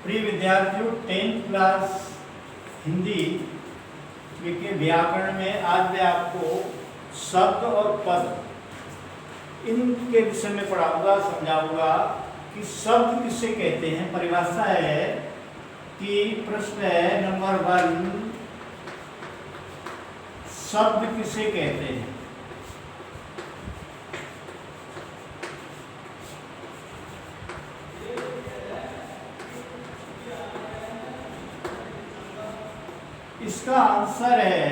प्रिय विद्यार्थियों, 10th class Hindi के व्याकरण में आज मैं आपको शब्द और पद इनके विषय में पढ़ाऊंगा, समझाऊंगा कि शब्द किसे कहते हैं। परिभाषा है कि प्रश्न है नंबर 1, शब्द किसे कहते हैं। इसका आंसर है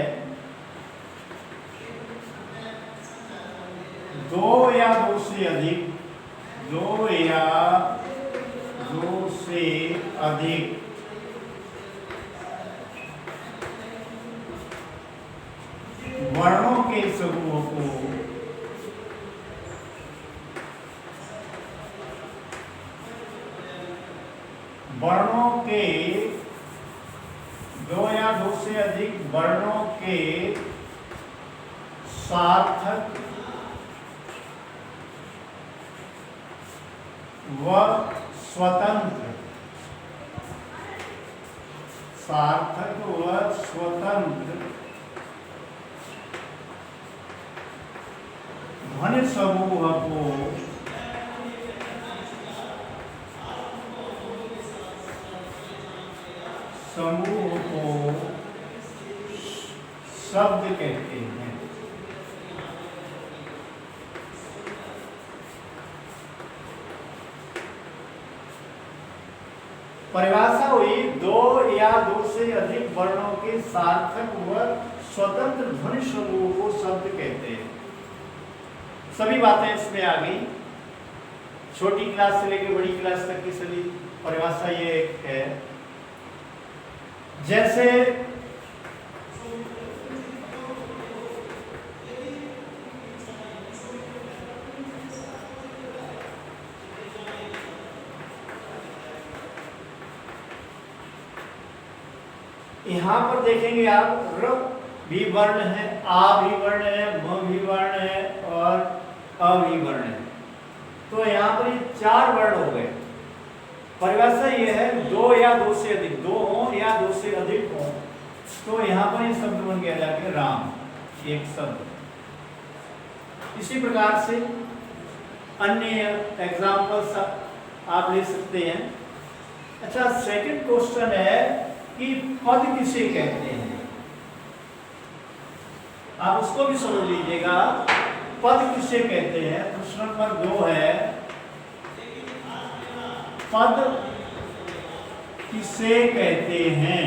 दो या दो से अधिक, दो या दो से अधिक वर्णों के समूह को वर्णों के दो या दो से अधिक वर्णों के सार्थक व स्वतंत्र, सार्थक व स्वतंत्र ध्वनि समूह को शब्द कहते हैं। परिभाषा हुई दो या दो से अधिक वर्णों के सार्थक व स्वतंत्र ध्वनि समूह को शब्द कहते हैं। सभी बातें इसमें आ गई, छोटी क्लास से लेकर बड़ी क्लास तक की सभी परिभाषा ये है। जैसे यहां पर देखेंगे आप, र भी वर्ण है, आ भी वर्ण है, म भी वर्ण है और अ भी वर्ण है। तो यहाँ पर ये 4 वर्ण हो गए। परिभाषा ये है दो या दो से अधिक, दो हो या दो से अधिक हो, तो यहाँ पर ये शब्द बन गया जाके राम, एक शब्द। इसी प्रकार से अन्य एग्जाम्पल्स आप ले सकते हैं। अच्छा, सेकंड क्वेश्चन है कि पद किसे कहते हैं। आप उसको भी समझ लीजिएगा, पद किसे कहते हैं। प्रश्न नंबर 2 है, पद किसे कहते हैं।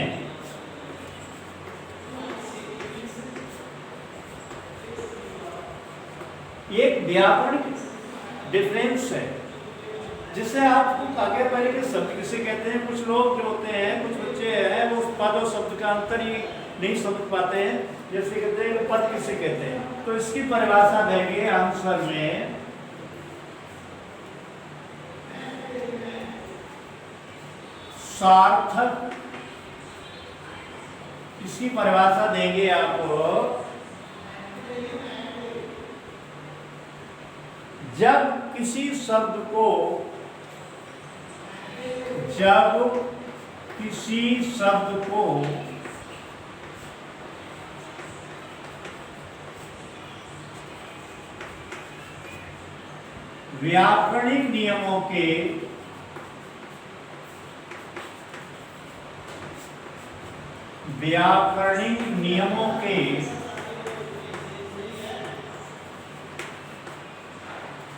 एक व्याकरणिक डिफरेंस है जिससे आपको आगे पहले के शब्द किसे कहते हैं। कुछ लोग जो होते हैं, कुछ बच्चे हैं, वो पद और शब्द का अंतर ही नहीं समझ पाते हैं। जैसे कहते हैं पद किसे कहते हैं, तो इसकी परिभाषा देंगे आंसर में। सार्थक, इसकी परिभाषा देंगे आपको जब किसी शब्द को व्याकरणिक नियमों के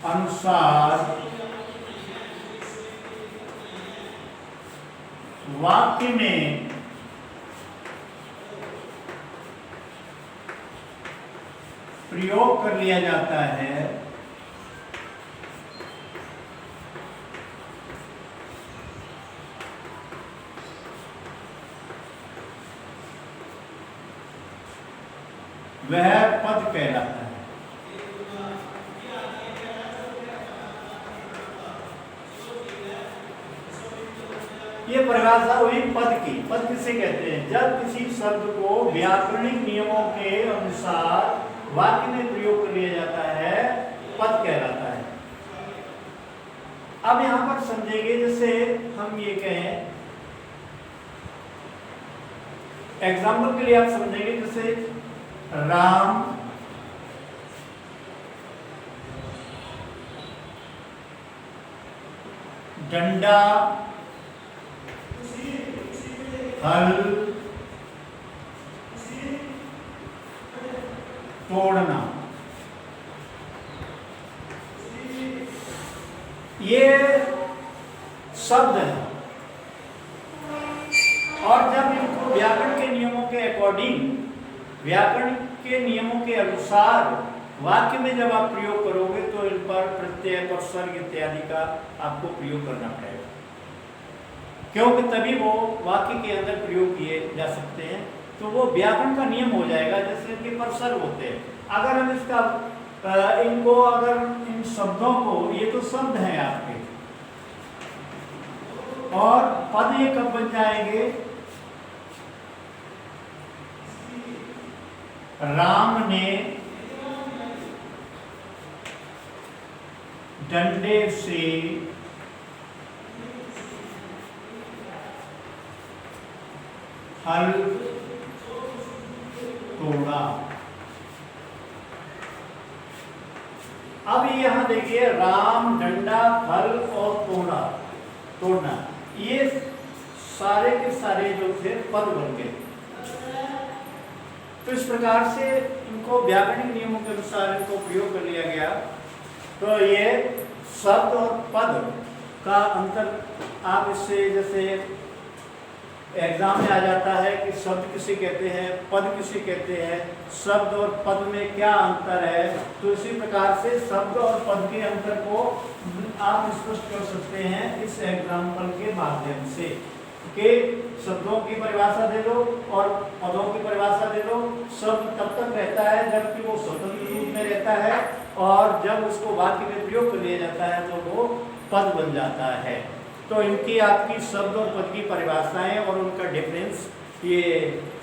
अनुसार वाक्य में प्रयोग कर लिया जाता है, वह पद कहलाता है। ये परिभाषा हुई पद की। पद किसे कहते हैं, जब किसी शब्द को व्याकरणिक नियमों के अनुसार वाक्य में प्रयोग कर लिया जाता है, पद कहलाता है। अब यहाँ पर समझेंगे, जैसे हम ये कहें एग्जाम्पल के लिए आप समझेंगे, जैसे राम, डंडा, हल, तोड़ना, ये शब्द है। और जब इनको व्याकरण के नियमों के अकॉर्डिंग, व्याकरण के नियमों के अनुसार वाक्य में जब आप प्रयोग करोगे तो इन पर प्रत्यय, उपसर्ग इत्यादि का आपको प्रयोग करना पड़ेगा, क्योंकि तभी वो वाक्य के अंदर प्रयोग किए जा सकते हैं। तो वो व्याकरण का नियम हो जाएगा, जैसे इनके परसर्ग होते हैं। अगर हम इसका इनको, अगर इन शब्दों को, ये तो शब्द हैं आपके, और पद ये कब बन जाएंगे? राम ने डंडे से हल तोड़ा। अब यहां देखिए, राम, डंडा, हल और तोड़ना, ये सारे के सारे जो थे पद बन गए। तो इस प्रकार से इनको व्याकरणिक नियमों के अनुसार इनको प्रयोग कर लिया गया। तो ये शब्द और पद का अंतर आप इससे, जैसे एग्जाम में आ जाता है कि शब्द किसे कहते हैं, पद किसे कहते हैं, शब्द और पद में क्या अंतर है, तो इसी प्रकार से शब्द और पद के अंतर को आप स्पष्ट कर सकते हैं इस एग्जाम्पल के माध्यम से, कि शब्दों की परिभाषा दे दो और पदों की परिभाषा दे दो। शब्द तब तक रहता है जबकि वो स्वतंत्र रूप में रहता है, और जब उसको वाक्य में प्रयोग कर लिया जाता है तो वो पद बन जाता है। तो इनकी आपकी शब्द और पद की परिभाषाएं और उनका डिफरेंस ये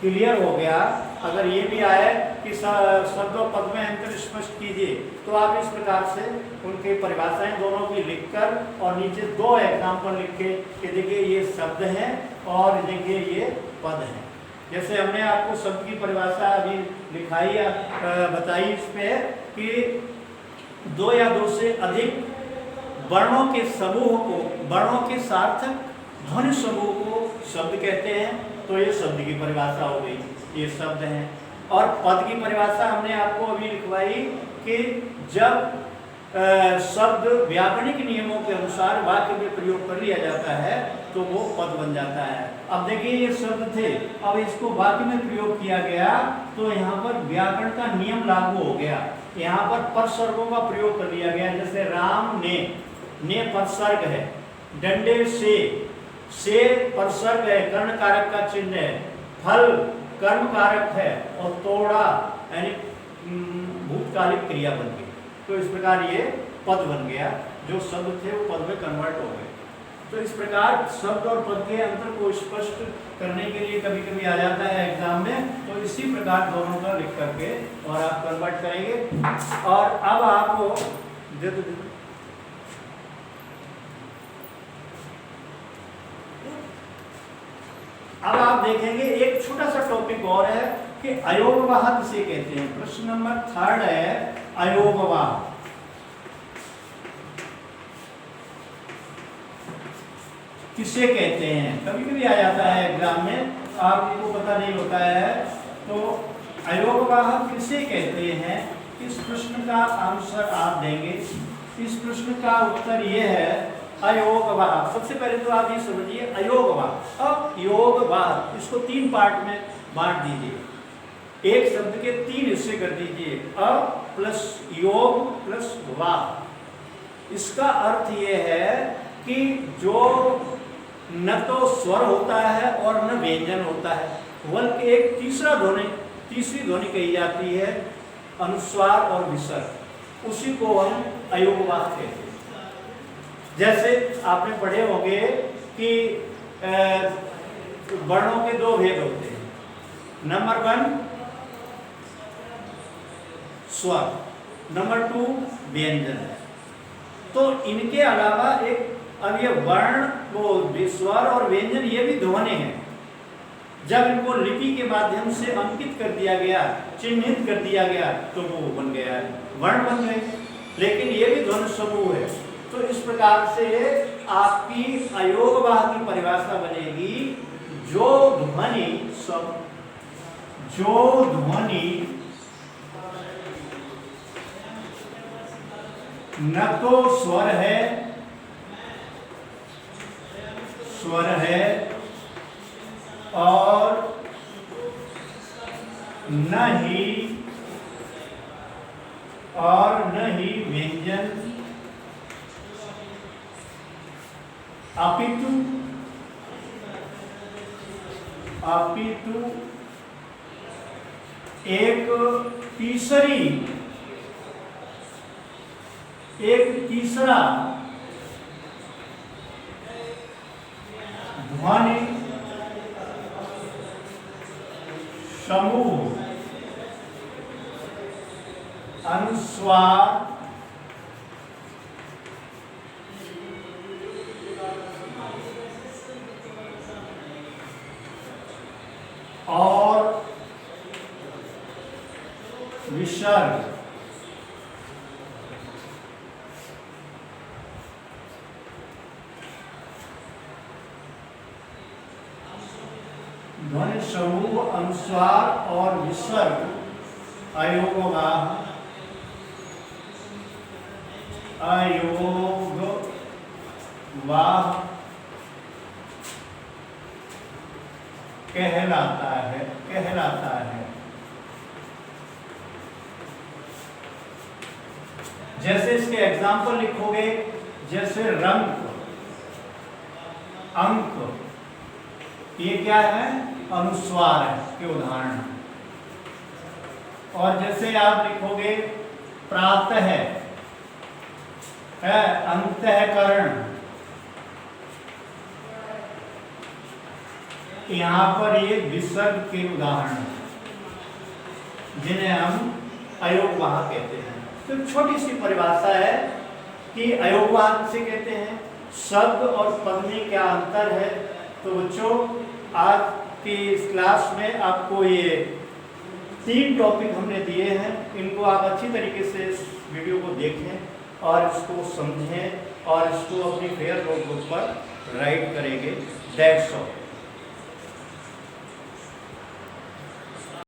क्लियर हो गया। अगर ये भी आए कि शब्द और पद में अंतर स्पष्ट कीजिए, तो आप इस प्रकार से उनकी परिभाषाएं दोनों की लिखकर और नीचे दो एग्जाम्पल लिखे कि देखिए ये शब्द हैं और देखिए ये पद हैं। जैसे हमने आपको शब्द की परिभाषा अभी लिखाई या बताई इस पे कि दो या दो से अधिक वर्णों के समूह को, वर्णों के सार्थक ध्वनि समूह को शब्द कहते हैं। तो ये शब्द की परिभाषा हो गई, ये शब्द हैं। और पद की परिभाषा हमने आपको अभी लिखवाई कि जब शब्द व्याकरणिक नियमों के अनुसार वाक्य में प्रयोग कर लिया जाता है तो वो पद बन जाता है। अब देखिए ये शब्द थे, अब इसको वाक्य में प्रयोग किया गया तो यहाँ पर व्याकरण का नियम लागू हो गया। यहाँ पर परसर्गों का प्रयोग कर लिया गया, जैसे राम ने परसर्ग है, डंडे से परसर्ग है, कर्ण कारक का चिन्ह है, फल कर्म कारक है, और तोड़ा यानी भूतकालिक क्रिया बन गई। तो इस प्रकार ये पद बन गया, जो शब्द थे वो पद में कन्वर्ट हो गए। तो इस प्रकार शब्द और पद के अंतर को स्पष्ट करने के लिए कभी कभी आ जाता है एग्जाम में, तो इसी प्रकार दोनों का लिख करके और आप कन्वर्ट करेंगे। और अब आपको अब आप देखेंगे एक छोटा सा टॉपिक और है कि अयोगवाह किसे कहते हैं। प्रश्न नंबर 3 है अयोगवाह। किसे कहते हैं, कभी कभी आ जाता है एग्जाम में, आपको पता नहीं होता है। तो अयोगवाह किसे कहते हैं, इस प्रश्न का आंसर आप देंगे। इस प्रश्न का उत्तर ये है अयोगवाह। सबसे पहले तो आप ये समझिए अयोगवाह। अब योगवाह इसको 3 पार्ट में बांट दीजिए, एक शब्द के 3 हिस्से कर दीजिए, अ प्लस योग प्लस वाह। इसका अर्थ ये है कि जो न तो स्वर होता है और न व्यंजन होता है, बल्कि एक तीसरी ध्वनि कही जाती है, अनुस्वार और विसर्ग, उसी को हम अयोगवाह कहते हैं। जैसे आपने पढ़े होंगे कि वर्णों के 2 भेद होते हैं, नंबर 1 स्वर, नंबर 2 व्यंजन। तो इनके अलावा एक, अब ये वर्ण, वो स्वर और व्यंजन ये भी ध्वनि है, जब इनको लिपि के माध्यम से अंकित कर दिया गया, चिन्हित कर दिया गया, तो वो बन गया है, वर्ण बन गए। लेकिन ये भी ध्वनि समूह है। तो इस प्रकार से आपकी अयोगवाह की परिभाषा बनेगी, जो ध्वनि न तो स्वर है और न ही व्यंजन, अपितु एक तीसरा ध्वनि समूह अनुस्वार और विसर्ग। ध्वनि समूह अनुस्वार और विसर्ग अयोगवाह कहलाता है। जैसे इसके एग्जाम्पल लिखोगे, जैसे रंग, अंक, ये क्या है? अनुस्वार है के उदाहरण। और जैसे आप लिखोगे प्रातः है अंतःकरण, यहाँ पर ये विसर्ग के उदाहरण हैं, जिन्हें हम अयोगवाह कहते हैं। तो छोटी सी परिभाषा है कि अयोगवाह किसे कहते हैं, शब्द और पद में क्या अंतर है। तो बच्चों, आज की इस क्लास में आपको ये 3 टॉपिक हमने दिए हैं। इनको आप अच्छी तरीके से इस वीडियो को देखें और इसको समझें और इसको अपनी फेयर नोटबुक पर राइट करेंगे। That's all.